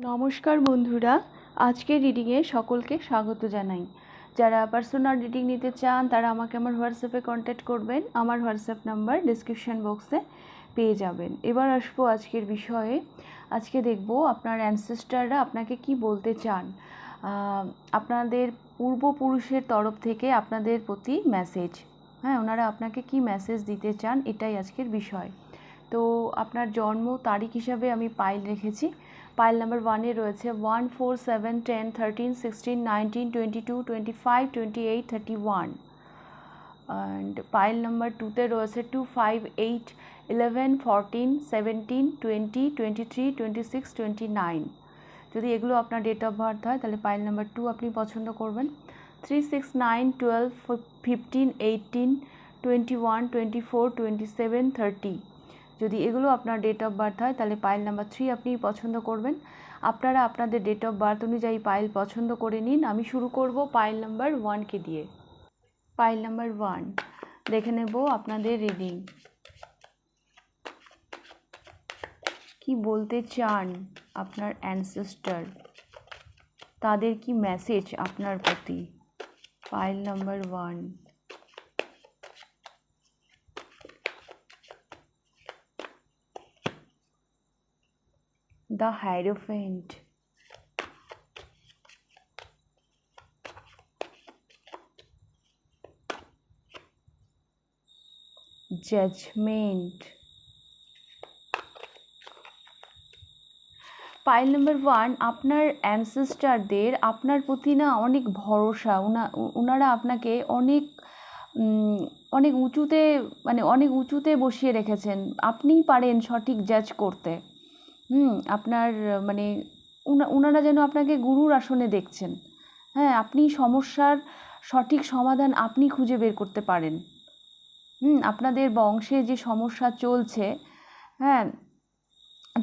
নমস্কার বন্ধুরা, আজকের রিডিংয়ে সকলকে স্বাগত জানাই। যারা পার্সোনাল রিডিং নিতে চান তারা আমাকে আমার হোয়াটসঅ্যাপে কন্ট্যাক্ট করবেন। আমার হোয়াটসঅ্যাপ নাম্বার ডিসক্রিপশন বক্সে পেয়ে যাবেন। এবার আসবো আজকের বিষয়ে। আজকে দেখব আপনার অ্যানসেস্টাররা আপনাকে কি বলতে চান, আপনাদের পূর্বপুরুষের তরফ থেকে আপনাদের প্রতি মেসেজ। ওনারা আপনাকে কি মেসেজ দিতে চান, এটাই আজকের বিষয়। তো আপনার জন্ম তারিখ হিসাবে আমি পাইল রেখেছি। পাইল নাম্বার 1-এ রয়েছে 1, 4, 7, 10, 13, 16, 19, 22, 25, 28, 31। অ্যান্ড পাইল নাম্বার 2-তে রয়েছে 2, 5, 8, 11, 14, 17, 20, 23, 26, 29। যদি এগুলো আপনার ডেট অফ বার্থ হয় তাহলে পাইল নাম্বার 2 আপনি পছন্দ করবেন। 3, 6, 9, 12, 15, 18, 21, 24, 27, 30। যদি এগুলো আপনার ডেট অফ বার্থ হয় তাহলে পাইল নাম্বার 3 আপনি পছন্দ করবেন। আপনারা আপনাদের ডেট অফ বার্থ অনুযায়ী পাইল পছন্দ করে নিন। আমি শুরু করব পাইল নাম্বার 1কে দিয়ে। পাইল নাম্বার 1 দেখে নেব আপনাদের রিডিং কি বলতে চান আপনার অ্যানসেস্টার, তাদের কি মেসেজ আপনার প্রতি। Pile number 1, the Hierophant, Judgment। Pile number 1, আপনার অ্যানসেস্টারদের আপনার প্রতি না অনেক ভরসা। ওনারা আপনাকে অনেক উঁচুতে অনেক উঁচুতে বসিয়ে রেখেছেন। আপনিই পারেন সঠিক জাজ করতে। আপনার ওনারা যেন আপনাকে গুরুর আসনে দেখছেন। আপনি সমস্যার সঠিক সমাধান আপনি খুঁজে বের করতে পারেন। আপনাদের বংশে যে সমস্যা চলছে,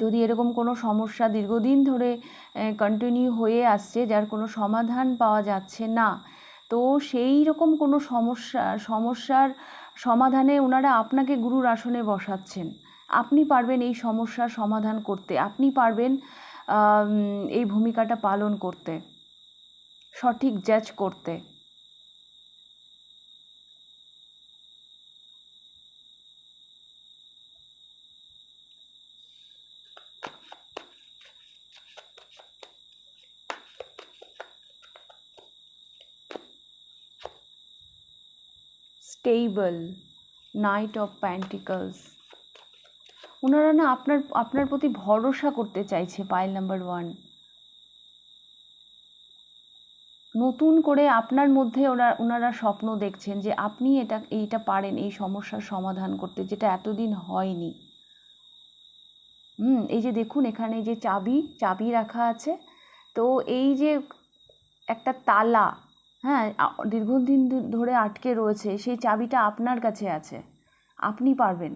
যদি এরকম কোনো সমস্যা দীর্ঘদিন ধরে কন্টিনিউ হয়ে আসছে যার কোনো সমাধান পাওয়া যাচ্ছে না, তো সেই রকম কোনো সমস্যার সমাধানে ওনারা আপনাকে গুরুর আসনে বসাচ্ছেন। আপনি পারবেন এই সমস্যার সমাধান করতে, আপনি পারবেন এই ভূমিকাটা পালন করতে, সঠিক জাজ করতে। Stable, night of pentacles. ওনারা না আপনার প্রতি ভরসা করতে চাইছে। পাইল নাম্বার 1, নতুন করে আপনার মধ্যে ওনারা স্বপ্ন দেখছেন যে আপনি এইটা পারেন এই সমস্যার সমাধান করতে, যেটা এতদিন হয়নি। এই যে দেখুন এখানে যে চাবি রাখা আছে, তো এই যে একটা তালা দীর্ঘদিন ধরে আটকে রয়েছে, সেই চাবিটা আপনার কাছে আছে, আপনি পারবেন।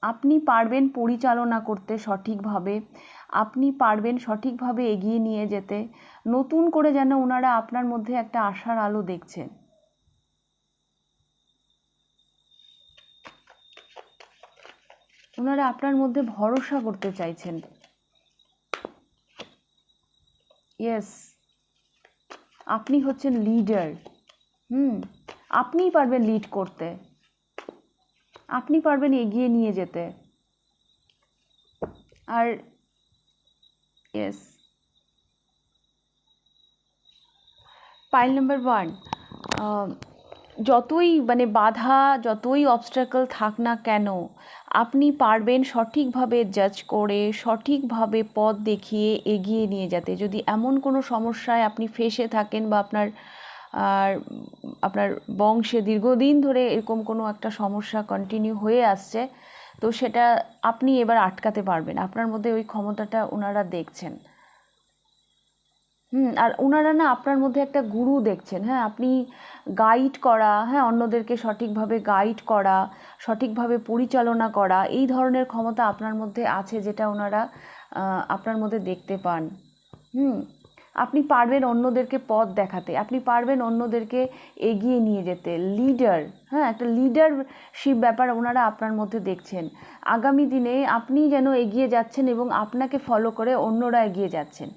আপনি পারবেন পরিচালনা করতে সঠিকভাবে, আপনি পারবেন সঠিকভাবে এগিয়ে নিয়ে যেতে। নতুন করে যেন ওনারা আপনার মধ্যে একটা আশার আলো দেখছেন। ওনারা আপনার মধ্যে ভরসা করতে চাইছেন। ইয়েস, আপনি হচ্ছেন লিডার। আপনিই পারবেন লিড করতে, আপনি পারবেন এগিয়ে নিয়ে যেতে। আর ইয়েস, পাইল নাম্বার 1, যতই বাধা, যতই অবস্ট্রাকল থাক না কেন, আপনি পারবেন সঠিকভাবে জাজ করে, সঠিকভাবে পথ দেখিয়ে এগিয়ে নিয়ে যেতে। যদি এমন কোনো সমস্যায় আপনি ফেঁসে থাকেন বা আপনার বংশে দীর্ঘদিন ধরে এরকম কোনো একটা সমস্যা কন্টিনিউ হয়ে আসছে, তো সেটা আপনি এবার আটকাতে পারবেন। আপনার মধ্যে ওই ক্ষমতাটা ওনারা দেখছেন। আর ওনারা না আপনার মধ্যে একটা গুরু দেখছেন। আপনি গাইড করা, অন্যদেরকে সঠিকভাবে গাইড করা, সঠিকভাবে পরিচালনা করা, এই ধরনের ক্ষমতা আপনার মধ্যে আছে, যেটা ওনারা আপনার মধ্যে দেখতে পান। আপনি পারবেন অন্যদেরকে পথ দেখাতে, আপনি পারবেন অন্যদেরকে এগিয়ে নিয়ে যেতে। লিডার, হ্যাঁ, একটা লিডারশিপ ব্যাপার ওনারা আপনার মধ্যে দেখছেন। আগামী দিনে আপনি যেন এগিয়ে যাচ্ছেন এবং আপনাকে ফলো করে অন্যরা এগিয়ে যাচ্ছেন,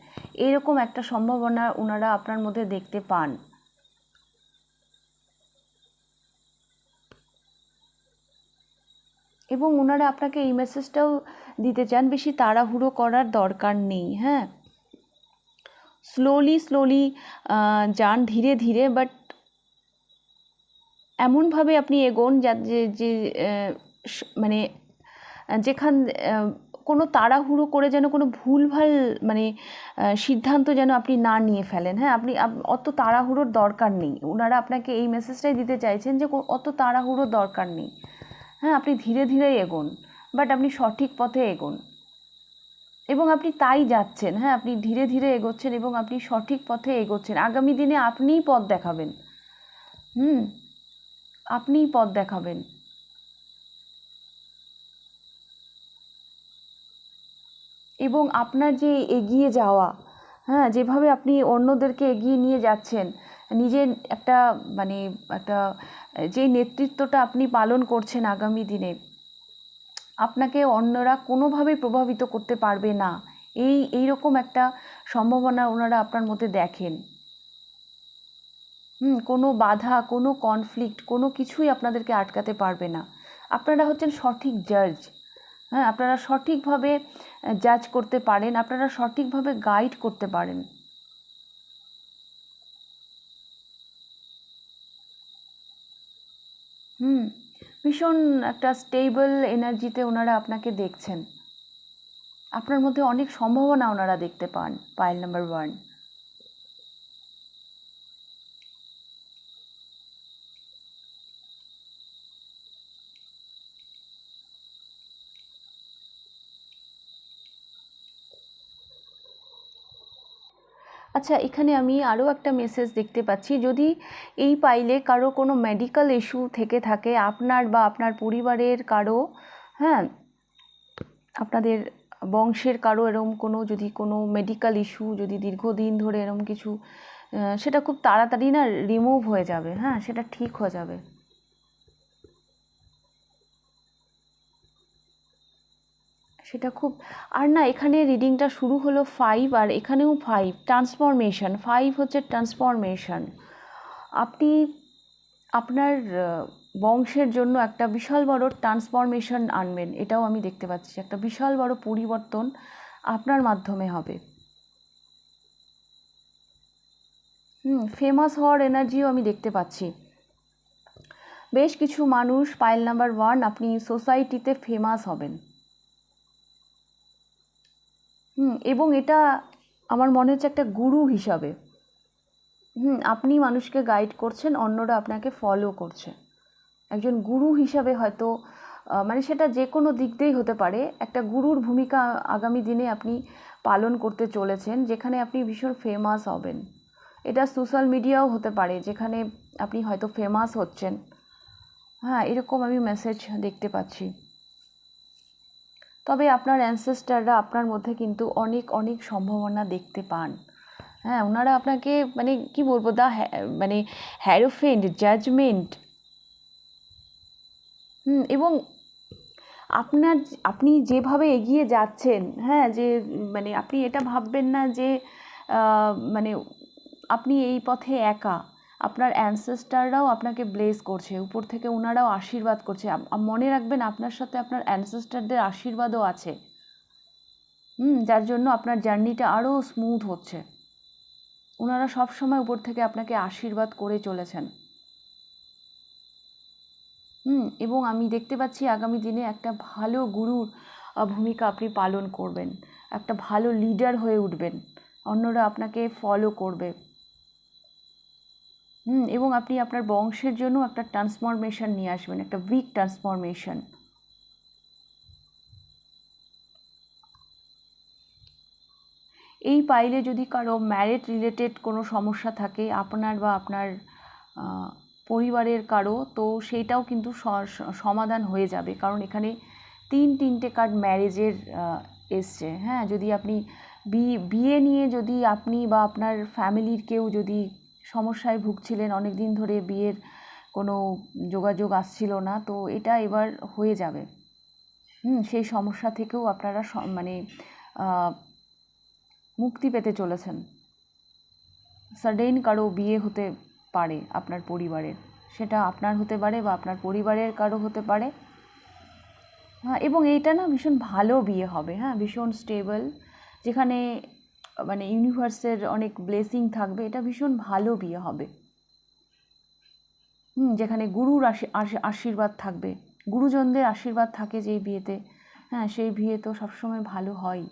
এরকম একটা সম্ভাবনা ওনারা আপনার মধ্যে দেখতে পান। এবং ওনারা আপনাকে এই মেসেজটাও দিতে চান, বেশি তাড়াহুড়ো করার দরকার নেই, হ্যাঁ, স্লোলি যান, ধীরে ধীরে, বাট এমনভাবে আপনি এগোন যে মানে যেখান কোনো তাড়াহুড়ো করে যেন কোনো ভুলভাল মানে সিদ্ধান্ত যেন আপনি না নিয়ে ফেলেন, হ্যাঁ, আপনি অত তাড়াহুড়োর দরকার নেই। ওনারা আপনাকে এই মেসেজটাই দিতে চাইছেন যে অত তাড়াহুড়োর দরকার নেই, হ্যাঁ, আপনি ধীরে ধীরে এগোন, বাট আপনি সঠিক পথে এগোন এবং আপনি তাই যাচ্ছেন, হ্যাঁ, আপনি ধীরে ধীরে এগোচ্ছেন এবং আপনি সঠিক পথে এগোচ্ছেন। আগামী দিনে আপনিই পথ দেখাবেন, আপনিই পথ দেখাবেন। এবং আপনার যে এগিয়ে যাওয়া, হ্যাঁ, যেভাবে আপনি অন্যদেরকে এগিয়ে নিয়ে যাচ্ছেন, নিজের একটা মানে একটা যে নেতৃত্বটা আপনি পালন করছেন আগামী দিনে, আপনাকে অন্যরা কোনোভাবেই প্রভাবিত করতে পারবে না, এইরকম একটা সম্ভাবনা ওনারা আপনার মধ্যে দেখেন। কোনো বাধা, কোনো কনফ্লিক্ট, কোনো কিছুই আপনাদেরকে আটকাতে পারবে না। আপনারা হচ্ছেন সঠিক জাজ, হ্যাঁ, আপনারা সঠিকভাবে জাজ করতে পারেন, আপনারা সঠিকভাবে গাইড করতে পারেন। ভীষণ একটা স্টেবল এনার্জিতে ওনারা আপনাকে দেখছেন, আপনার মধ্যে অনেক সম্ভাবনা ওনারা দেখতে পান। Pile number 1। আচ্ছা, এখানে আমি আরও একটা মেসেজ দেখতে পাচ্ছি। যদি এই পাইলে কারো কোনো মেডিকেল ইস্যু থেকে থাকে, আপনার বা আপনার পরিবারের কারো, হ্যাঁ, আপনাদের বংশের কারো এরকম কোনো যদি কোনো মেডিকেল ইস্যু যদি দীর্ঘদিন ধরে এরকম কিছু, সেটা খুব তাড়াতাড়ি না রিমুভ হয়ে যাবে, হ্যাঁ, সেটা ঠিক হয়ে যাবে। সেটা খুব, আর না, এখানে রিডিংটা শুরু হলো 5 আর এখানেও 5, ট্রান্সফরমেশন। 5 হচ্ছে ট্রান্সফরমেশন। আপনি আপনার বংশের জন্য একটা বিশাল বড় ট্রান্সফরমেশন আনবেন, এটাও আমি দেখতে পাচ্ছি। একটা বিশাল বড় পরিবর্তন আপনার মাধ্যমে হবে। ফেমাস হওয়ার এনার্জিও আমি দেখতে পাচ্ছি। বেশ কিছু মানুষ, পাইল নাম্বার 1, আপনি সোসাইটিতে ফেমাস হবেন। এবং এটা আমার মনে হচ্ছে একটা গুরু হিসাবে, আপনি মানুষকে গাইড করছেন, অন্যরা আপনাকে ফলো করছে। একজন গুরু হিসাবে হয়তো, মানে সেটা যে কোনো দিক দিয়েই হতে পারে, একটা গুরুর ভূমিকা আগামী দিনে আপনি পালন করতে চলেছেন, যেখানে আপনি ভীষণ ফেমাস হবেন। এটা সোশ্যাল মিডিয়াও হতে পারে, যেখানে আপনি হয়তো ফেমাস হচ্ছেন, হ্যাঁ, এরকম আমি মেসেজ দেখতে পাচ্ছি। তবে আপনার অ্যানসেস্টাররা আপনার মধ্যে কিন্তু অনেক অনেক সম্ভাবনা দেখতে পান, হ্যাঁ, ওনারা আপনাকে মানে কি বলবো, মানে হ্যারোফেন্ট, জাজমেন্ট, এবং আপনি যেভাবে এগিয়ে যাচ্ছেন, হ্যাঁ, যে মানে আপনি এটা ভাববেন না যে মানে আপনি এই পথে একা, আপনার অ্যানসেস্টাররাও আপনাকে ব্লেস করছে, উপর থেকে ওনারাও আশীর্বাদ করছে। মনে রাখবেন, আপনার সাথে আপনার অ্যানসেস্টারদের আশীর্বাদও আছে, যার জন্য আপনার জার্নিটা আরও স্মুথ হচ্ছে। ওনারা সবসময় উপর থেকে আপনাকে আশীর্বাদ করে চলেছেন। এবং আমি দেখতে পাচ্ছি আগামী দিনে একটা ভালো গুরুর ভূমিকা আপনি পালন করবেন, একটা ভালো লিডার হয়ে উঠবেন, অন্যরা আপনাকে ফলো করবে। এবং আপনি আপনার বংশের জন্য একটা ট্রান্সফরমেশন নিয়ে আসবেন, একটা বিগ ট্রান্সফরমেশন। এই পাইলে যদি কারো ম্যারেজ রিলেটেড কোনো সমস্যা থাকে, আপনার বা আপনার পরিবারের কারো, তো সেইটাও কিন্তু সমাধান হয়ে যাবে, কারণ এখানে তিনটে কার্ড ম্যারেজের এসছে, হ্যাঁ, যদি আপনি বিয়ে নিয়ে যদি আপনি বা আপনার ফ্যামিলির কেউ যদি সমস্যায় ভুগছিলেন, অনেক দিন ধরে বিয়ের কোনো যোগাযোগ আসছিল না, তো এটা এবার হয়ে যাবে। সেই সমস্যা থেকেও আপনারা মানে মুক্তি পেতে চলেছেন। সাডেন কারো বিয়ে হতে পারে আপনার পরিবারের, সেটা আপনার হতে পারে বা আপনার পরিবারের কারো হতে পারে। হ্যাঁ, এবং এইটা না ভীষণ ভালো বিয়ে হবে। হ্যাঁ, ভীষণ স্টেবল, যেখানে মানে ইউনিভার্সের অনেক ব্লেসিং থাকবে। এটা ভীষণ ভালো বিয়ে হবে। যেখানে গুরুর আশীর্বাদ থাকবে, গুরুজনদের আশীর্বাদ থাকে যেই বিয়েতে। হ্যাঁ, সেই বিয়ে তো সবসময় ভালো হয়।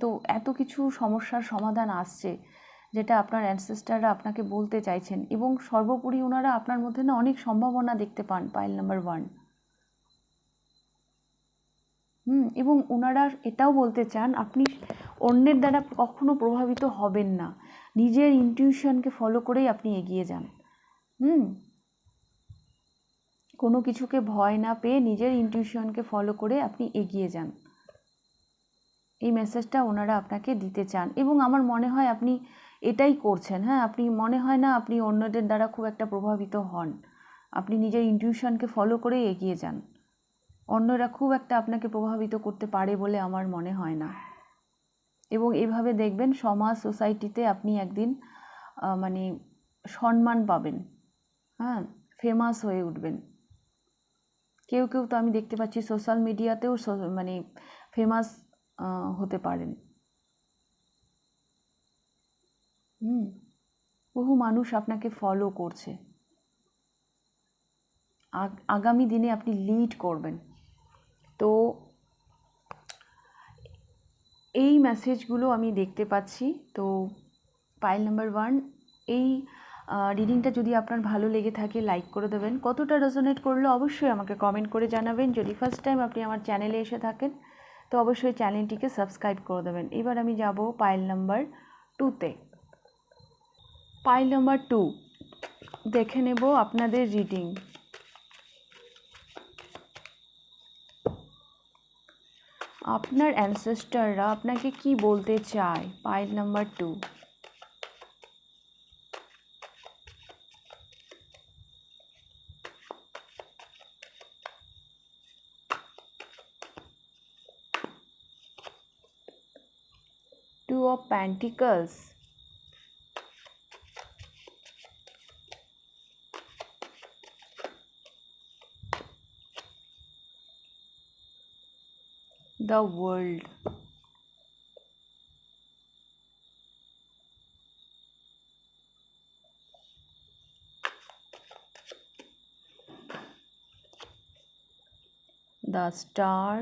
তো এত কিছু সমস্যার সমাধান আসছে, যেটা আপনার অ্যানসেস্টাররা আপনাকে বলতে চাইছেন, এবং সর্বোপরি ওনারা আপনার মধ্যে না অনেক সম্ভাবনা দেখতে পান, পাইল নাম্বার 1। এবং ওনারা এটাও বলতে চান আপনি অন্যের দ্বারা কখনো প্রভাবিত হবেন না, নিজের ইনটিউশনকে ফলো করেই আপনি এগিয়ে যান। কোনো কিছুকে ভয় না পেয়ে নিজের ইনটিউশনকে ফলো করে আপনি এগিয়ে যান, এই মেসেজটা ওনারা আপনাকে দিতে চান। এবং আমার মনে হয় আপনি এটাই করছেন। হ্যাঁ, আপনি মনে হয় না আপনি অন্যদের দ্বারা খুব একটা প্রভাবিত হন, আপনি নিজের ইনটিউশনকে ফলো করেই এগিয়ে যান। অন্যরা খুব একটা আপনাকে প্রভাবিত করতে পারে বলে আমার মনে হয় না। এবং এভাবে দেখবেন সমাজ সোসাইটিতে আপনি একদিন মানে সম্মান পাবেন। হ্যাঁ, ফেমাস হয়ে উঠবেন। কেউ কেউ তো আমি দেখতে পাচ্ছি সোশ্যাল মিডিয়াতেও মানে ফেমাস হতে পারেন। বহু মানুষ আপনাকে ফলো করছে, আগামী দিনে আপনি লিড করবেন। তো এই মেসেজগুলো আমি দেখতে পাচ্ছি। তো পাইল নাম্বার 1, এই রিডিংটা যদি আপনার ভালো লেগে থাকে লাইক করে দেবেন। কতটা রেজোনেট করলো অবশ্যই আমাকে কমেন্ট করে জানাবেন। যদি ফার্স্ট টাইম আপনি আমার চ্যানেলে এসে থাকেন তো অবশ্যই চ্যানেলটিকে সাবস্ক্রাইব করে দেবেন। এবার আমি যাব পাইল নাম্বার 2তে। পাইল নাম্বার 2 দেখে নেব আপনাদের রিডিং। আপনার অ্যানসেস্টাররা আপনাকে কি বলতে চায়? Pile number 2। Two of Pentacles, the World, the Star,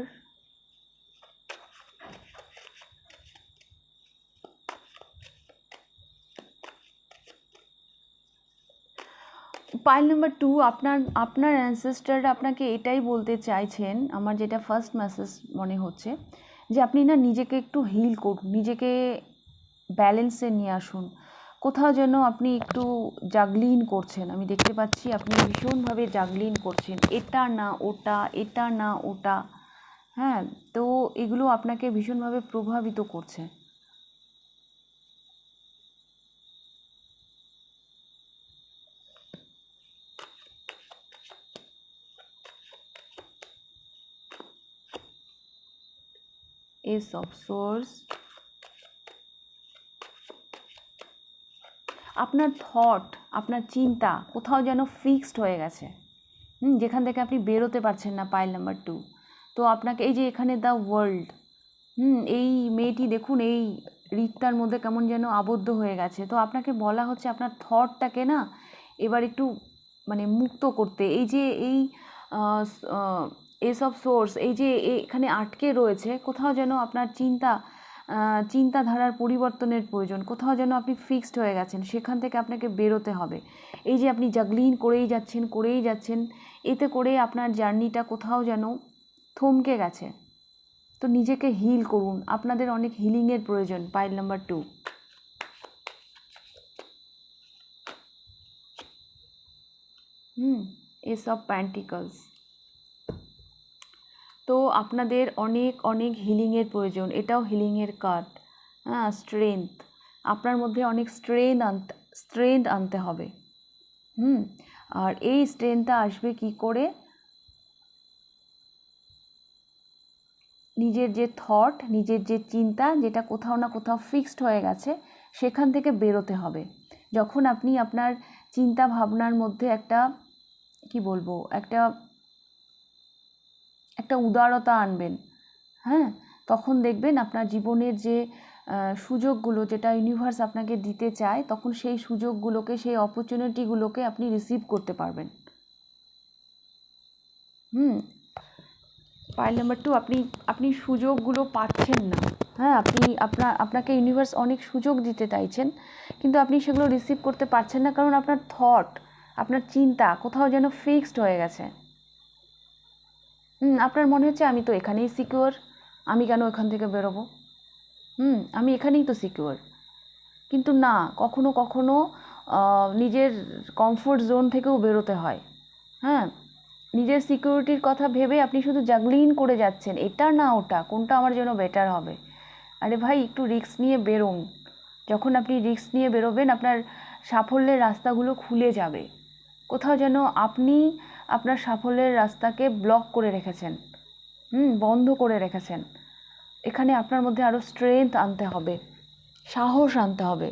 pile number 2 আপনার অ্যানসেস্টাররা আপনাকে এটাই বলতে চাইছেন, আমার যেটা ফার্স্ট মেসেজ মনে হচ্ছে, যে আপনি না নিজেকে একটু হিল করুন, নিজেকে ব্যালেন্সে নিয়ে আসুন। কোথাও যেন আপনি একটু জাগলিন করছেন, আমি দেখতে পাচ্ছি আপনি ভীষণভাবে জাগলিন করছেন, এটা না ওটা, এটা না ওটা। হ্যাঁ, তো এগুলো আপনাকে ভীষণভাবে প্রভাবিত করছে। এস অফ সোর্স, আপনার থট, আপনার চিন্তা কোথাও যেন ফিক্সড হয়ে গেছে, যেখান থেকে আপনি বেরোতে পারছেন না। পাইল নাম্বার 2, তো আপনাকে এই যে এখানে দ্য ওয়ার্ল্ড, এই মেয়েটি দেখুন এই রিক্তার মধ্যে কেমন যেন আবদ্ধ হয়ে গেছে। তো আপনাকে বলা হচ্ছে আপনার থটটাকে না এবার একটু মানে মুক্ত করতে। এই যে এই এস অফ সোর্স, এই যে এখানে আটকে রয়েছে, কোথাও যেন আপনার চিন্তাধারার পরিবর্তনের প্রয়োজন, কোথাও যেন আপনি ফিক্সড হয়ে গেছেন, সেখান থেকে আপনাকে বেরোতে হবে। এই যে আপনি জাগলিন করেই যাচ্ছেন, এতে করে আপনার জার্নিটা কোথাও যেন থমকে গেছে। তো নিজেকে হিল করুন, আপনাদের অনেক হিলিংয়ের প্রয়োজন। Pile number 2, ace of pentacles. তো আপনাদের অনেক অনেক হিলিংয়ের প্রয়োজন, এটাও হিলিংয়ের কার্ড। হ্যাঁ, স্ট্রেংথ, আপনার মধ্যে অনেক স্ট্রেংথ আনতে হবে। আর এই স্ট্রেংথটা আসবে কি করে? নিজের যে থট, নিজের যে চিন্তা, যেটা কোথাও না কোথাও ফিক্সড হয়ে গেছে, সেখান থেকে বেরোতে হবে। যখন আপনি আপনার চিন্তা ভাবনার মধ্যে একটা কি বলবো, একটা উদারতা আনবেন, হ্যাঁ, তখন দেখবেন আপনার জীবনের যে সুযোগগুলো, যেটা ইউনিভার্স আপনাকে দিতে চায়, তখন সেই সুযোগগুলোকে, সেই অপরচুনিটিগুলোকে আপনি রিসিভ করতে পারবেন। পয়েন্ট নাম্বার 2, আপনি সুযোগগুলো পাচ্ছেন না। হ্যাঁ, আপনাকে ইউনিভার্স অনেক সুযোগ দিতে চাইছেন, কিন্তু আপনি সেগুলো রিসিভ করতে পারছেন না, কারণ আপনার থট, আপনার চিন্তা কোথাও যেন ফিক্সড হয়ে গেছে। আপনার মনে হচ্ছে আমি তো এখানেই সিকিউর, আমি কেন এখান থেকে বেরোবো, আমি এখানেই তো সিকিউর। কিন্তু না, কখনো কখনো নিজের কমফোর্ট জোন থেকেও বেরোতে হয়। হ্যাঁ, নিজের সিকিউরিটির কথা ভেবে আপনি শুধু জাগলিং করে যাচ্ছেন, এটা না ওটা, কোনটা আমার জন্য বেটার হবে। আরে ভাই, একটু রিস্ক নিয়ে বেরোন। যখন আপনি রিস্ক নিয়ে বেরোবেন, আপনার সাফল্যের রাস্তাগুলো খুলে যাবে। কোথাও যেন আপনি আপনার সাফল্যের রাস্তাকে ব্লক করে রেখেছেন, বন্ধ করে রেখেছেন। এখানে আপনার মধ্যে আরও স্ট্রেংথ আনতে হবে, সাহস আনতে হবে।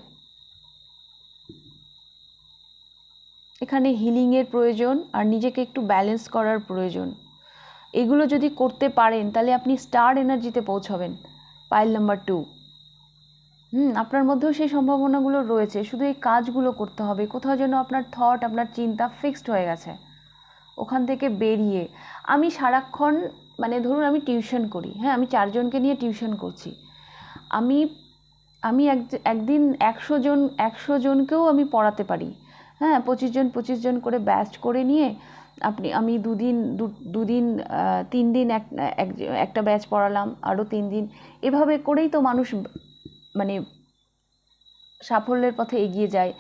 এখানে হিলিংয়ের প্রয়োজন, আর নিজেকে একটু ব্যালেন্স করার প্রয়োজন। এগুলো যদি করতে পারেন, তাহলে আপনি স্টার এনার্জিতে পৌঁছাবেন। পাইল নাম্বার 2, আপনার মধ্যেও সেই সম্ভাবনাগুলো রয়েছে, শুধু এই কাজগুলো করতে হবে। কোথাও যেন আপনার থট, আপনার চিন্তা ফিক্সড হয়ে গেছে, ওখান থেকে বেরিয়ে। আমি সারাক্ষণ, মানে ধরুন আমি টিউশন করি, হ্যাঁ, আমি 4 জনকে নিয়ে টিউশন করছি। আমি একদিন 100 জনকেও আমি পড়াতে পারি। হ্যাঁ, 25 জন করে ব্যাচ করে নিয়ে আমি দুদিন 3 দিন একটা ব্যাচ পড়ালাম, আরও 3 দিন, এভাবে করেই তো মানুষ মানে সাফল্যের পথে এগিয়ে যায়,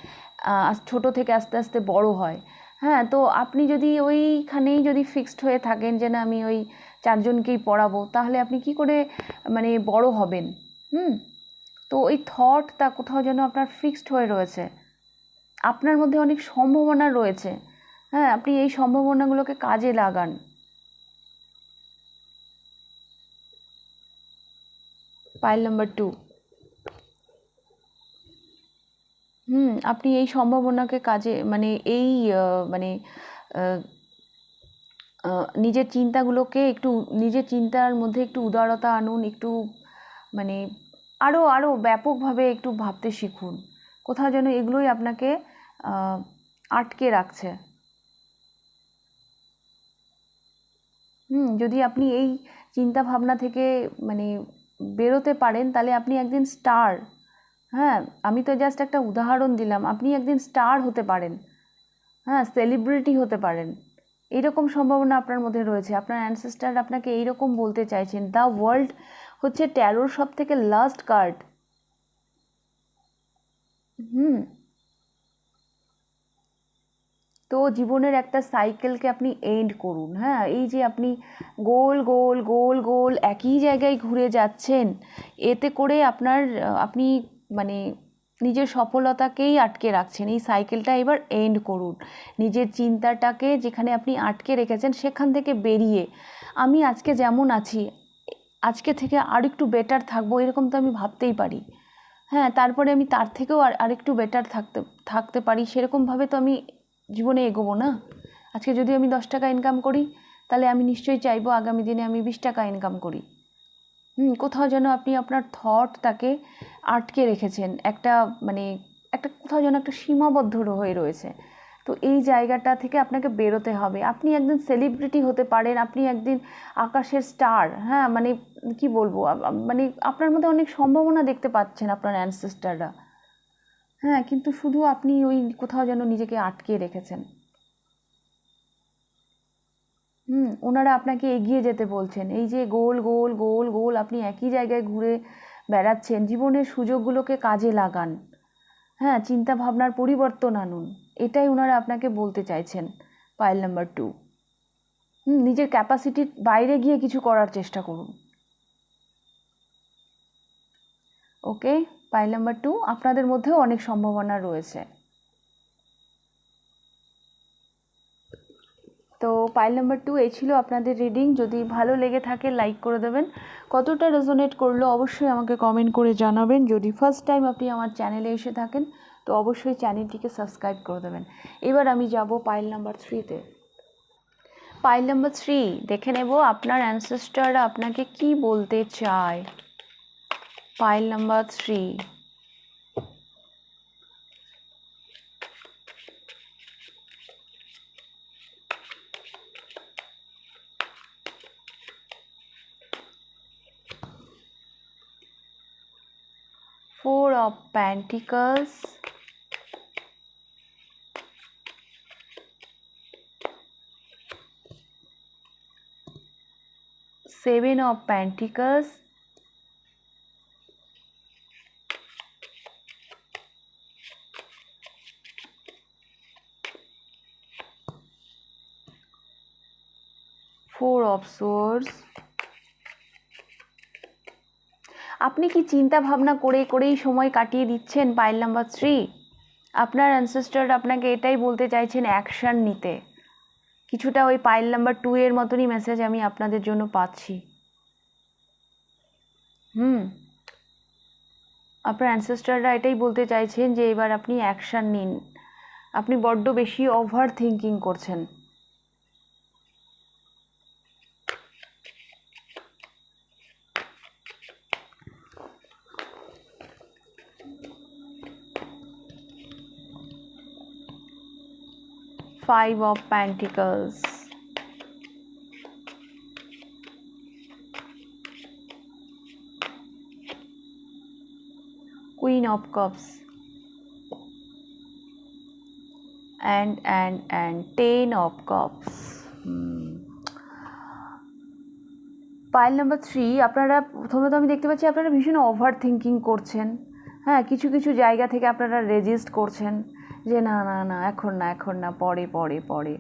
ছোট থেকে আস্তে আস্তে বড় হয়। হ্যাঁ, তো আপনি যদি ওইখানেই যদি ফিক্সড হয়ে থাকেন যে না, আমি ওই 4 জনকেই পড়াবো, তাহলে আপনি কি করে মানে বড় হবেন? তো ওই থটটা কোথাও যেন আপনার ফিক্সড হয়ে রয়েছে। আপনার মধ্যে অনেক সম্ভাবনা রয়েছে, হ্যাঁ, আপনি এই সম্ভাবনাগুলোকে কাজে লাগান। পাইল নাম্বার 2, আপনি এই সম্ভাবনাকে কাজে, মানে এই মানে নিজের চিন্তাগুলোকে একটু, নিজের চিন্তার মধ্যে একটু উদারতা আনুন, একটু মানে আরও ব্যাপকভাবে একটু ভাবতে শিখুন। কোথাও যেন এগুলোই আপনাকে আটকে রাখছে। যদি আপনি এই চিন্তা ভাবনা থেকে মানে বেরোতে পারেন, তাহলে আপনি একদিন স্টার, হ্যাঁ, আমি তো জাস্ট একটা উদাহরণ দিলাম, আপনি একদিন স্টার হতে পারেন, হ্যাঁ, সেলিব্রিটি হতে পারেন। এইরকম সম্ভাবনা আপনার মধ্যে রয়েছে। আপনার অ্যানসেস্টার আপনাকে এইরকম বলতে চাইছেন। দ্য ওয়ার্ল্ড হচ্ছে ট্যারোর সব থেকে লাস্ট কার্ড। তো জীবনের একটা সাইকেলকে আপনি এন্ড করুন। হ্যাঁ, এই যে আপনি গোল গোল গোল গোল একই জায়গায় ঘুরে যাচ্ছেন, এতে করে আপনি মানে নিজের সফলতাকেই আটকে রাখছেন। এই সাইকেলটা এবার এন্ড করুন। নিজের চিন্তাটাকে যেখানে আপনি আটকে রেখেছেন, সেখান থেকে বেরিয়ে আমি আজকে যেমন আছি, আজকে থেকে আরেকটু বেটার থাকবো, এরকম তো আমি ভাবতেই পারি। হ্যাঁ, তারপরে আমি তার থেকেও আরেকটু বেটার থাকতে পারি, সেরকমভাবে তো আমি জীবনে এগোবো না। আজকে যদি আমি 10 টাকা ইনকাম করি, তাহলে আমি নিশ্চয়ই চাইবো আগামী দিনে আমি 20 টাকা ইনকাম করি। কোথাও যেন আপনি আপনার থটটাকে আটকে রেখেছেন, একটা কোথাও যেন একটা সীমাবদ্ধ হয়ে রয়েছে। তো এই জায়গাটা থেকে আপনাকে বেরোতে হবে। আপনি একদিন সেলিব্রিটি হতে পারেন, আপনি একদিন আকাশের স্টার, হ্যাঁ, মানে কি বলবো, মানে আপনার মধ্যে অনেক সম্ভাবনা দেখতে পাচ্ছেন আপনার অ্যানসেস্টাররা, হ্যাঁ, কিন্তু শুধু আপনি ওই কোথাও যেন নিজেকে আটকে রেখেছেন। ওনারা আপনাকে এগিয়ে যেতে বলছেন। এই যে গোল গোল গোল গোল আপনি একই জায়গায় ঘুরে বেড়াচ্ছেন, জীবনের সুযোগগুলোকে কাজে লাগান। হ্যাঁ, চিন্তা ভাবনার পরিবর্তন আনুন, এটাই ওনারা আপনাকে বলতে চাইছেন। পাইল নাম্বার 2, নিজের ক্যাপাসিটির বাইরে গিয়ে কিছু করার চেষ্টা করুন। ওকে, পাইল নাম্বার 2, আপনাদের মধ্যেও অনেক সম্ভাবনা রয়েছে। তো পাইল নাম্বার 2 এই ছিল আপনাদের রিডিং। যদি ভালো লেগে থাকে লাইক করে দেবেন, কতটা রেজোনেট করলো অবশ্যই আমাকে কমেন্ট করে জানাবেন। যদি ফার্স্ট টাইম আপনি আমার চ্যানেলে এসে থাকেন তো অবশ্যই চ্যানেলটিকে সাবস্ক্রাইব করে দেবেন। এবার আমি যাব পাইল নাম্বার 3-তে। পাইল নাম্বার 3 দেখে নেব আপনার অ্যানসেস্টররা আপনাকে কি বলতে চায়। Pile number 3, Four of Pentacles, Seven of Pentacles, Four of Swords। আপনি কি চিন্তা ভাবনা করেই সময় কাটিয়ে দিচ্ছেন পাইল নাম্বার 3? আপনার অ্যানসেস্টর আপনাকে এটাই বলতে চাইছেন অ্যাকশন নিতে। কিছুটা ওই পাইল নাম্বার 2 এর মতনই মেসেজ আমি আপনাদের জন্য পাচ্ছি। আপনার অ্যানসেস্টররা এটাই বলতে চাইছেন যে এবার আপনি অ্যাকশন নিন। আপনি বড্ড বেশি ওভার থিঙ্কিং করছেন। Five of Pentacles, Queen of Cups, and Ten of Cups। Pile number 3 আপনারা প্রথমে তো আমি দেখতে পাচ্ছি আপনারা ভীষণ ওভার থিঙ্কিং করছেন। হ্যাঁ, কিছু কিছু জায়গা থেকে আপনারা রেজিস্ট করছেন যে না না না এখন না পরে পরে পরে।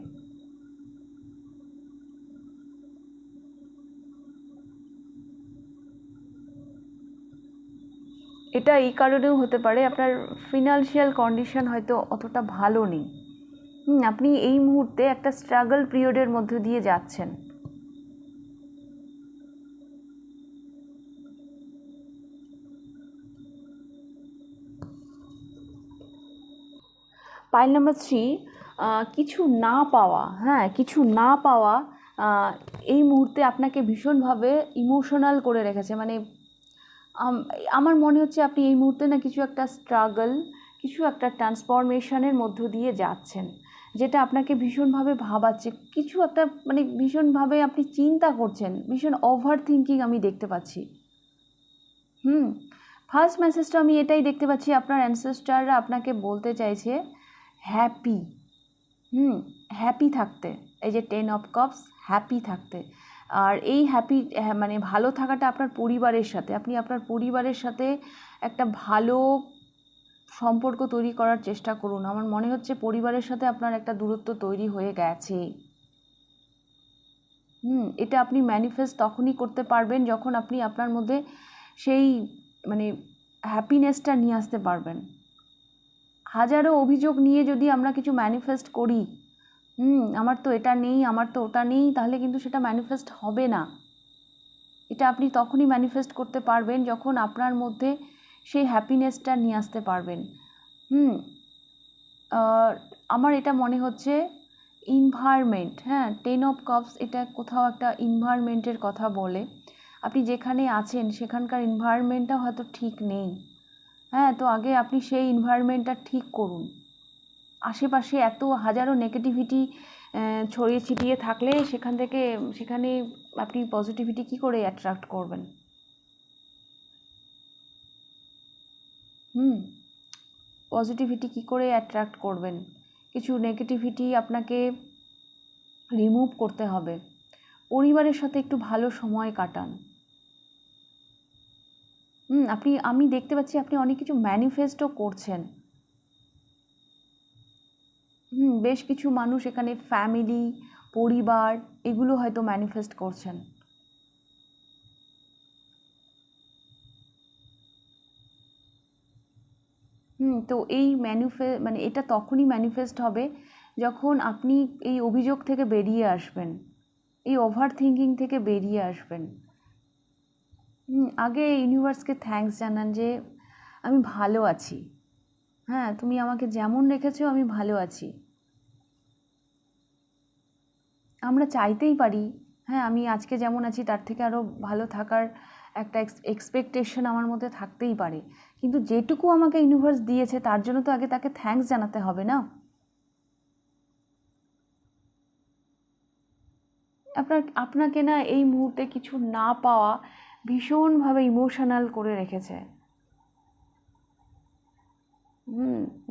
এটা এই কারণেও হতে পারে আপনার ফিনান্সিয়াল কন্ডিশন হয়তো অতটা ভালো নেই। আপনি এই মুহূর্তে একটা স্ট্রাগল পিরিয়ডের মধ্যে দিয়ে যাচ্ছেন। পাইল নাম্বার 3 কিছু না পাওয়া, কিছু না পাওয়া এই মুহূর্তে আপনাকে ভীষণভাবে ইমোশনাল করে রেখেছে। মানে আমার মনে হচ্ছে আপনি এই মুহূর্তে না কিছু একটা স্ট্রাগল, কিছু একটা ট্রান্সফরমেশনের মধ্য দিয়ে যাচ্ছেন, যেটা আপনাকে ভীষণভাবে ভাবাচ্ছে। কিছু একটা মানে ভীষণভাবে আপনি চিন্তা করছেন, ভীষণ ওভার থিঙ্কিং আমি দেখতে পাচ্ছি। ফার্স্ট মেসেজটা আমি এটাই দেখতে পাচ্ছি, আপনার অ্যানসেস্টাররা আপনাকে বলতে চাইছে হ্যাপি। হ্যাপি থাকতে, এই যে 10 অফ কাপস, হ্যাপি থাকতে। আর এই হ্যাপি মানে ভালো থাকাটা আপনার পরিবারের সাথে, আপনি আপনার পরিবারের সাথে একটা ভালো সম্পর্ক তৈরি করার চেষ্টা করুন। আমার মনে হচ্ছে পরিবারের সাথে আপনার একটা দূরত্ব তৈরি হয়ে গেছে। এটা আপনি ম্যানিফেস্ট তখনই করতে পারবেন যখন আপনি আপনার মধ্যে সেই মানে হ্যাপিনেসটা নিয়ে আসতে পারবেন। হাজারো অভিযোগ নিয়ে যদি আমরা কিছু ম্যানিফেস্ট করি, আমার তো এটা নেই, আমার তো ওটা নেই, তাহলে কিন্তু সেটা ম্যানিফেস্ট হবে না। এটা আপনি তখনই ম্যানিফেস্ট করতে পারবেন যখন আপনার মধ্যে সেই হ্যাপিনেসটা নিয়ে আসতে পারবেন। আমার এটা মনে হচ্ছে এনভায়রনমেন্ট, 10 অফ কাপস এটা কোথাও একটা এনভায়রনমেন্টের কথা বলে। আপনি যেখানে আছেন সেখানকার এনভায়রনমেন্টটা হয়তো ঠিক নেই। তো আগে আপনি সেই এনভায়রনমেন্টটা ঠিক করুন। আশেপাশে এত হাজারো নেগেটিভিটি ছড়িয়ে ছিটিয়ে থাকলে সেখানে আপনি পজিটিভিটি কি করে অ্যাট্রাক্ট করবেন? পজিটিভিটি কি করে অ্যাট্রাক্ট করবেন? কিছু নেগেটিভিটি আপনাকে রিমুভ করতে হবে। পরিবারের সাথে একটু ভালো সময় কাটান। আমি দেখতে পাচ্ছি আপনি অনেক কিছু ম্যানিফেস্টও করছেন। বেশ কিছু মানুষ এখানে ফ্যামিলি পরিবার, এগুলো হয়তো ম্যানিফেস্ট করছেন। তো এই মানে এটা তখনই ম্যানিফেস্ট হবে যখন আপনি এই অভিযোগ থেকে বেরিয়ে আসবেন, এই ওভার থিঙ্কিং থেকে বেরিয়ে আসবেন। আগে ইউনিভার্সকে থ্যাঙ্কস জানান যে আমি ভালো আছি, হ্যাঁ তুমি আমাকে যেমন রেখেছো আমি ভালো আছি। আমরা চাইতেই পারি, হ্যাঁ আমি আজকে যেমন আছি তার থেকে আরও ভালো থাকার একটা এক্সপেকটেশন আমার মধ্যে থাকতেই পারে, কিন্তু যেটুকু আমাকে ইউনিভার্স দিয়েছে তার জন্য তো আগে তাকে থ্যাঙ্কস জানাতে হবে না। আপনাকে না এই মুহূর্তে কিছু না পাওয়া ভীষণভাবে ইমোশনাল করে রেখেছে,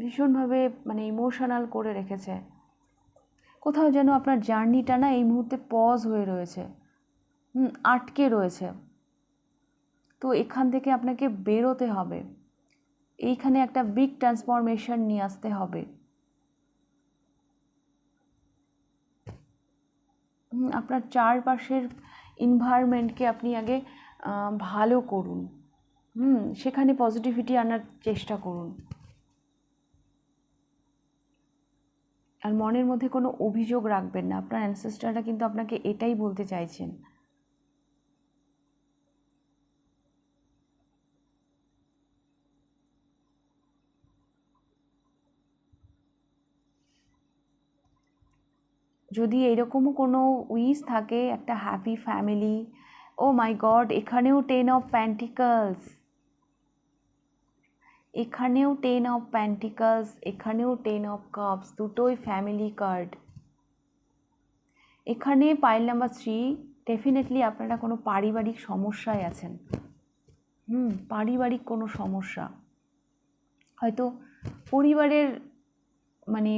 ভীষণভাবে মানে ইমোশনাল করে রেখেছে। কোথাও যেন আপনার জার্নিটা না এই মুহূর্তে পজ হয়ে রয়েছে, আটকে রয়েছে। তো এখান থেকে আপনাকে বেরোতে হবে, এইখানে একটা বিগ ট্রান্সফরমেশন নিয়ে আসতে হবে। আপনার চারপাশের এনভায়রনমেন্টকে আপনি আগে ভালো করুন, সেখানে পজিটিভিটি আনার চেষ্টা করুন। আর মনের মধ্যে কোনো অভিযোগ রাখবেন না, আপনার অ্যানসেস্টাররা কিন্তু আপনাকে এটাই বলতে চাইছেন। যদি এরকমও কোনো উইশ থাকে একটা হ্যাপি ফ্যামিলি, ও মাই গড এখানেও 10 অফ প্যান্টিকলস, এখানেও 10 অফ প্যান্টিকলস, এখানেও 10 অফ কাপস, দুটোই ফ্যামিলি কার্ড। এখানে পাইল নাম্বার 3, ডেফিনেটলি আপনারা কোনো পারিবারিক সমস্যায় আছেন, পারিবারিক কোনো সমস্যা, হয়তো পরিবারের মানে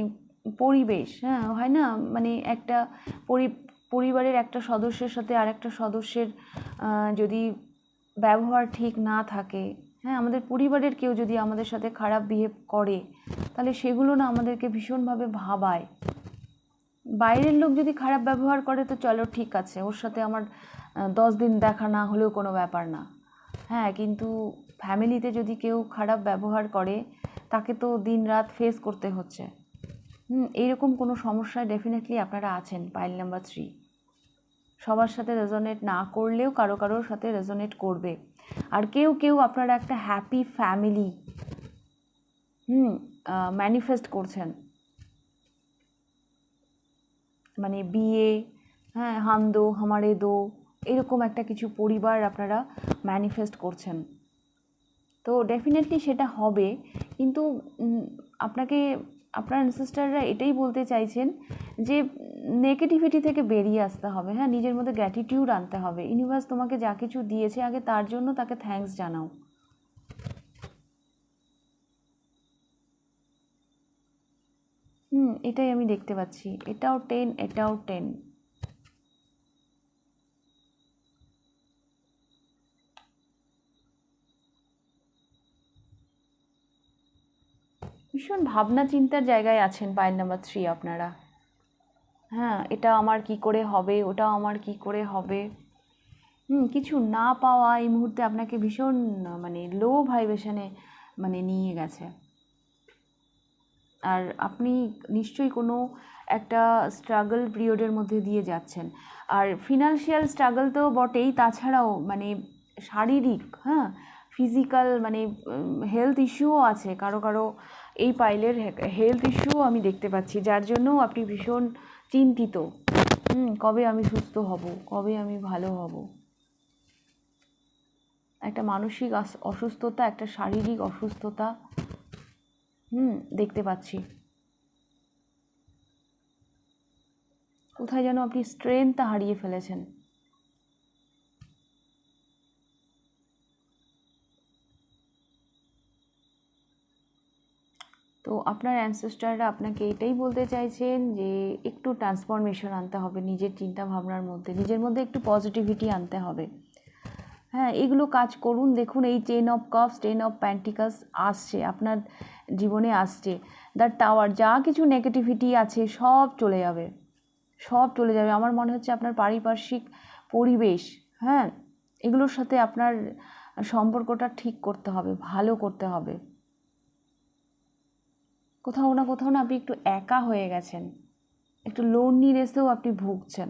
পরিবেশ, হ্যাঁ হয় না, মানে একটা পরিবারের একটা সদস্যের সাথে আর একটা সদস্যের যদি ব্যবহার ঠিক না থাকে, হ্যাঁ আমাদের পরিবারের কেউ যদি আমাদের সাথে খারাপ বিহেভ করে তাহলে সেগুলো না আমাদেরকে ভীষণভাবে ভাবায়। বাইরের লোক যদি খারাপ ব্যবহার করে তো চলো ঠিক আছে, ওর সাথে আমার 10 দিন দেখা না হলেও কোনো ব্যাপার না, হ্যাঁ কিন্তু ফ্যামিলিতে যদি কেউ খারাপ ব্যবহার করে তাকে তো দিন রাত ফেস করতে হচ্ছে। এইরকম কোনো সমস্যায় ডেফিনেটলি আপনারা আছেন পাইল নাম্বার 3। সবার সাথে রেজোনেট না করলেও কারোর সাথে রেজোনেট করবে। আর কেউ আপনারা একটা হ্যাপি ফ্যামিলি ম্যানিফেস্ট করছেন, মানে বিয়ে, হ্যাঁ হাম দো হামারে দো, এরকম একটা কিছু পরিবার আপনারা ম্যানিফেস্ট করছেন। তো ডেফিনেটলি সেটা হবে, কিন্তু আপনাকে আপনার অ্যানসেস্টাররা এটাই বলতে চাইছেন যে নেগেটিভিটি থেকে বেরিয়ে আসতে হবে, হ্যাঁ নিজের মধ্যে গ্র্যাটিটিউড আনতে হবে। ইউনিভার্স তোমাকে যা কিছু দিয়েছে আগে তার জন্য তাকে থ্যাঙ্কস জানাও। এটাই আমি দেখতে পাচ্ছি, এটাও 10, এটাও 10। ভীষণ ভাবনা চিন্তার জায়গায় আছেন পাইল নাম্বার 3 আপনারা। হ্যাঁ এটা আমার কি করে হবে, ওটা আমার কি করে হবে, কিছু না পাওয়া এই মুহূর্তে আপনাকে ভীষণ মানে লো ভাইব্রেশনে মানে নিয়ে গেছে। আর আপনি নিশ্চয়ই কোনো একটা স্ট্রাগল পিরিয়ডের মধ্যে দিয়ে যাচ্ছেন। আর ফিনান্সিয়াল স্ট্রাগল তো বটেই, তাছাড়াও মানে শারীরিক, হ্যাঁ ফিজিক্যাল মানে হেলথ ইস্যুও আছে কারো এই পাইলের হেলথ ইস্যুও আমি দেখতে পাচ্ছি, যার জন্য আপনি ভীষণ চিন্তিত। কবে আমি সুস্থ হব, কবে আমি ভালো হব। একটা মানসিক অসুস্থতা, একটা শারীরিক অসুস্থতা দেখতে পাচ্ছি। কোথায় যেন আপনি স্ট্রেংথটা হারিয়ে ফেলেছেন। তো আপনার অ্যানসেস্টাররা আপনাকে এটাই বলতে চাইছেন যে একটু ট্রান্সফরমেশন আনতে হবে নিজের চিন্তা ভাবনার মধ্যে, নিজের মধ্যে একটু পজিটিভিটি আনতে হবে। হ্যাঁ এগুলো কাজ করুন, দেখুন এই 10 অফ কাপস, 10 অফ প্যান্টিকালস আসছে আপনার জীবনে, আসছে দ্য টাওয়ার, যা কিছু নেগেটিভিটি আছে সব চলে যাবে, সব চলে যাবে। আমার মনে হচ্ছে আপনার পারিপার্শ্বিক পরিবেশ, হ্যাঁ, এগুলোর সাথে আপনার সম্পর্কটা ঠিক করতে হবে, ভালো করতে হবে। কোথাও না আপনি একটু একা হয়ে গেছেন, একটু লোনলিনেসেও আপনি ভুগছেন।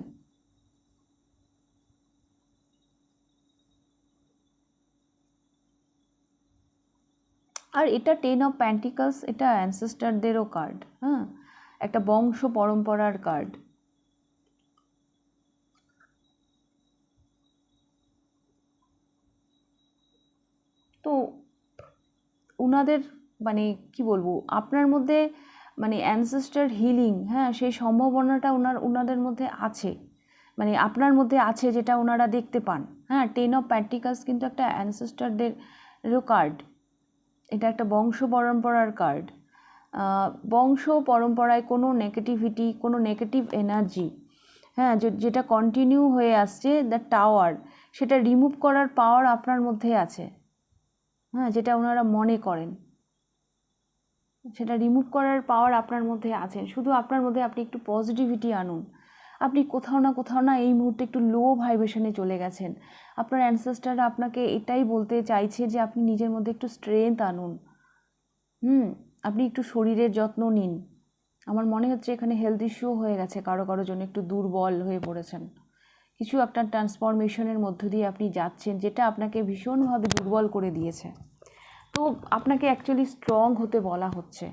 আর এটা 10 অফ প্যান্টিকলস, এটা অ্যানসেস্টারদেরও কার্ড, হ্যাঁ, একটা বংশ পরম্পরার কার্ড। তো ওনাদের মানে কি বলবো, আপনার মধ্যে মানে অ্যানসেস্টার হিলিং, হ্যাঁ, সেই সম্ভাবনাটা ওনাদের মধ্যে আছে, মানে আপনার মধ্যে আছে, যেটা ওনারা দেখতে পান। হ্যাঁ, 10 অফ প্যান্টিকলস কিন্তু একটা অ্যানসেস্টারদেরও কার্ড, এটা একটা বংশ পরম্পরার কার্ড। বংশ পরম্পরায় কোনো নেগেটিভিটি, কোনো নেগেটিভ এনার্জি, হ্যাঁ, যেটা কন্টিনিউ হয়ে আসছে, দ্য টাওয়ার, সেটা রিমুভ করার পাওয়ার আপনার মধ্যে আছে। হ্যাঁ, যেটা ওনারা মনে করেন, সেটা রিমুভ করার পাওয়ার আপনার মধ্যে আছে। শুধু আপনার মধ্যে আপনি একটু পজিটিভিটি আনুন। আপনি কোথাও না এই মুহূর্তে একটু লো ভাইব্রেশনে চলে গেছেন। আপনার অ্যানসেস্টাররা আপনাকে এটাই বলতে চাইছে যে আপনি নিজের মধ্যে একটু স্ট্রেংথ আনুন। আপনি একটু শরীরের যত্ন নিন। আমার মনে হচ্ছে এখানে হেলথ ইস্যু হয়ে গেছে, কারো জন্য একটু দুর্বল হয়ে পড়েছেন। কিছু একটা ট্রান্সফরমেশনের মধ্য দিয়ে আপনি যাচ্ছেন, যেটা আপনাকে ভীষণভাবে দুর্বল করে দিয়েছে। তো আপনাকে অ্যাকচুয়ালি স্ট্রং হতে বলা হচ্ছে।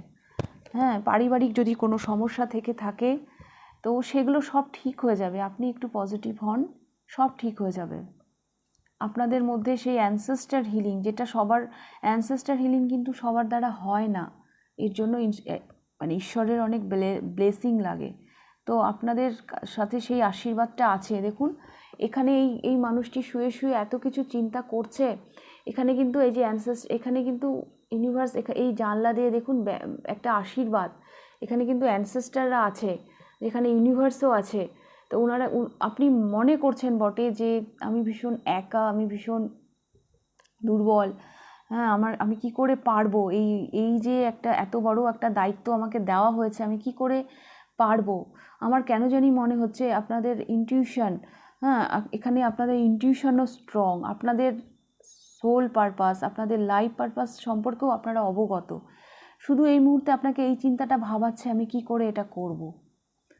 হ্যাঁ, পারিবারিক যদি কোনো সমস্যা থেকে থাকে, তো সেগুলো সব ঠিক হয়ে যাবে। আপনি একটু পজিটিভ হন, সব ঠিক হয়ে যাবে। আপনাদের মধ্যে সেই অ্যানসেস্টার হিলিং, যেটা সবার, অ্যানসেস্টার হিলিং কিন্তু সবার দ্বারা হয় না, এর জন্য মানে ঈশ্বরের অনেক ব্লেসিং লাগে। তো আপনাদের সাথে সেই আশীর্বাদটা আছে। দেখুন এখানে এই মানুষটি শুয়ে এত কিছু চিন্তা করছে। এখানে কিন্তু এই যে এখানে কিন্তু ইউনিভার্স, এই জানলা দিয়ে দেখুন একটা আশীর্বাদ। এখানে কিন্তু অ্যানসেস্টাররা আছে, যেখানে ইউনিভার্সও আছে। তো ওনারা, আপনি মনে করছেন বটে যে আমি ভীষণ একা, আমি ভীষণ দুর্বল, হ্যাঁ, আমি কি করে পারবো, এই যে একটা এত বড় একটা দায়িত্ব আমাকে দেওয়া হয়েছে, আমি কি করে পারবো। আমার কেন জানি মনে হচ্ছে আপনাদের ইনটিউশন, হ্যাঁ, এখানে আপনাদের ইনটিউশনও স্ট্রং, আপনাদের সোল পারপাস, আপনাদের লাইফ পারপাস সম্পর্কেও আপনারা অবগত। শুধু এই মুহূর্তে আপনাকে এই চিন্তাটা ভাবাচ্ছে আমি কি করে এটা করব।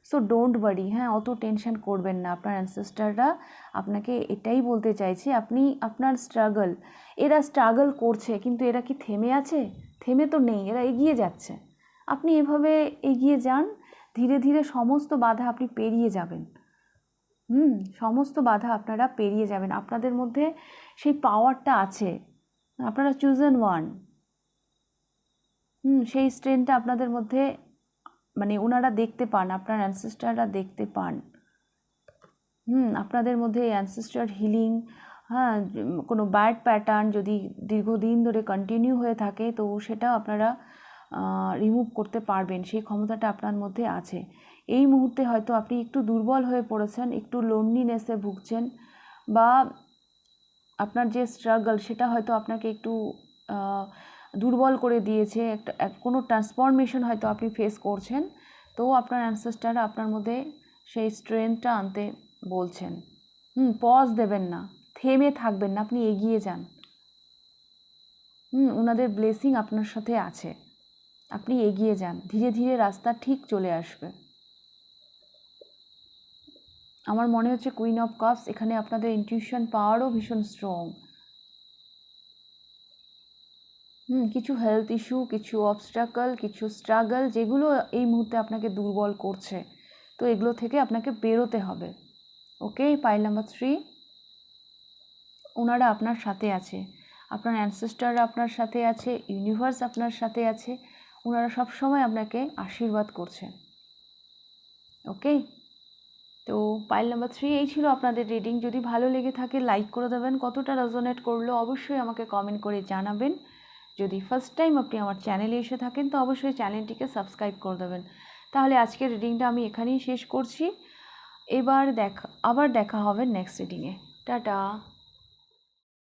সো ডোন্ট ওয়ারি, হ্যাঁ, অত টেনশন করবেন না। আপনার অ্যানসেস্টাররা আপনাকে এটাই বলতে চাইছে, আপনি আপনার স্ট্রাগল, এরা স্ট্রাগল করছে কিন্তু এরা কি থেমে আছে? থেমে তো নেই, এরা এগিয়ে যাচ্ছে। আপনি এভাবে এগিয়ে যান, ধীরে ধীরে সমস্ত বাধা আপনি পেরিয়ে যাবেন। সমস্ত বাধা আপনারা পেরিয়ে যাবেন। আপনাদের মধ্যে সেই পাওয়ারটা আছে, আপনারা চুজেন ওয়ান। সেই স্ট্রেংথটা আপনাদের মধ্যে, মানে ওনারা দেখতে পান, আপনার অ্যানসেস্টাররা দেখতে পান। আপনাদের মধ্যে অ্যানসেস্টার হিলিং, হ্যাঁ, কোনো ব্যাড প্যাটার্ন যদি দীর্ঘদিন ধরে কন্টিনিউ হয়ে থাকে, তো সেটাও আপনারা রিমুভ করতে পারবেন, সেই ক্ষমতাটা আপনার মধ্যে আছে। এই মুহূর্তে হয়তো আপনি একটু দুর্বল হয়ে পড়েছেন, একটু লোনলিনেসে ভুগছেন, বা আপনার যে স্ট্রাগল সেটা হয়তো আপনাকে একটু দুর্বল করে দিয়েছে। কোনো ট্রান্সফরমেশন হয়তো আপনি ফেস করছেন, তো আপনার অ্যানসেস্টাররা আপনার মধ্যে সেই স্ট্রেংথটা আনতে বলছেন। পজ দেবেন না, থেমে থাকবেন না, আপনি এগিয়ে যান। ওনাদের ব্লেসিং আপনার সাথে আছে, আপনি এগিয়ে যান, ধীরে ধীরে রাস্তা ঠিক চলে আসবে। আমার মনে হচ্ছে কুইন অফ কাপস, এখানে আপনাদের ইনটিউশন পাওয়ারও ভীষণ স্ট্রং। কিছু হেলথ ইস্যু, কিছু অবস্ট্রাকল, কিছু স্ট্রাগল, যেগুলো এই মুহূর্তে আপনাকে দুর্বল করছে, তো এগুলো থেকে আপনাকে বেরোতে হবে। ওকে, পাইল নাম্বার 3, ওনারা আপনার সাথে আছে, আপনার অ্যানসেস্টাররা আপনার সাথে আছে, ইউনিভার্স আপনার সাথে আছে, ওনারা সবসময় আপনাকে আশীর্বাদ করছে। ওকে, তো পাইল নাম্বার 3 এই ছিল আপনাদের রিডিং। যদি ভালো লেগে থাকে লাইক করে দেবেন, কতটা রেজোনেট করলো অবশ্যই আমাকে কমেন্ট করে জানাবেন। যদি ফার্স্ট টাইম আপনি আমার চ্যানেলে এসে থাকেন তো অবশ্যই চ্যানেলটিকে সাবস্ক্রাইব করে দেবেন। তাহলে আজকের রিডিংটা আমি এখানেই শেষ করছি। আবার দেখা হবে নেক্সট রিডিংয়ে। টাটা।